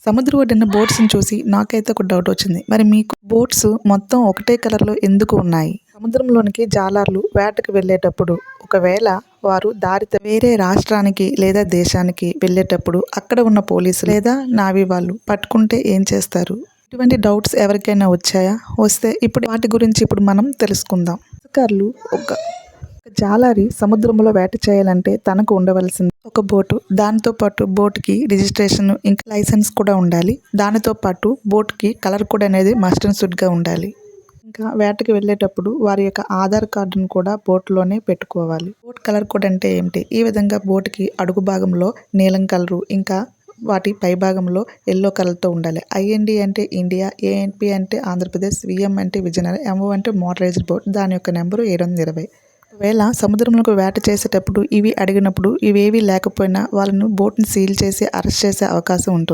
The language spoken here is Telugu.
సముద్రం ఒడ్డున బోట్స్ని చూసి నాకైతే ఒక డౌట్ వచ్చింది. మరి మీకు బోట్స్ మొత్తం ఒకటే కలర్లో ఎందుకు ఉన్నాయి? సముద్రంలోనికి జాలర్లు వేటకు వెళ్ళేటప్పుడు ఒకవేళ వారు వేరే రాష్ట్రానికి లేదా దేశానికి వెళ్ళేటప్పుడు అక్కడ ఉన్న పోలీసులు లేదా నావీ వాళ్ళు పట్టుకుంటే ఏం చేస్తారు? ఇటువంటి డౌట్స్ ఎవరికైనా వచ్చాయా? వస్తే ఇప్పుడు వాటి గురించి ఇప్పుడు మనం తెలుసుకుందాం. అధికారులు ఒక జాలారి సముద్రంలో వేట చేయాలంటే తనకు ఉండవలసింది ఒక బోటు. దానితో పాటు బోటుకి రిజిస్ట్రేషన్ ఇంకా లైసెన్స్ కూడా ఉండాలి. దానితో పాటు బోటుకి కలర్ కోడ్ అనేది మస్ట్ అండ్ షుడ్గా ఉండాలి. ఇంకా వేటకి వెళ్ళేటప్పుడు వారి యొక్క ఆధార్ కార్డును కూడా బోట్లోనే పెట్టుకోవాలి. బోట్ కలర్ కోడ్ అంటే ఏమిటి? ఈ విధంగా బోటుకి అడుగు భాగంలో నీలం కలరు, ఇంకా వాటి పై భాగంలో ఎల్లో కలర్తో ఉండాలి. ఐఎన్డి అంటే ఇండియా, ఏఎన్పి అంటే ఆంధ్రప్రదేశ్, విఎం అంటే విజయనగరం, ఎంఓ అంటే మోటరైజ్డ్ బోట్. దాని యొక్క నెంబరు 720. ఒకవేళ సముద్రంలోకి వేట చేసేటప్పుడు ఇవి అడిగినప్పుడు ఇవేవి లేకపోయినా వాళ్ళను బోట్ని సీల్ చేసి అరెస్ట్ చేసే అవకాశం ఉంటుంది.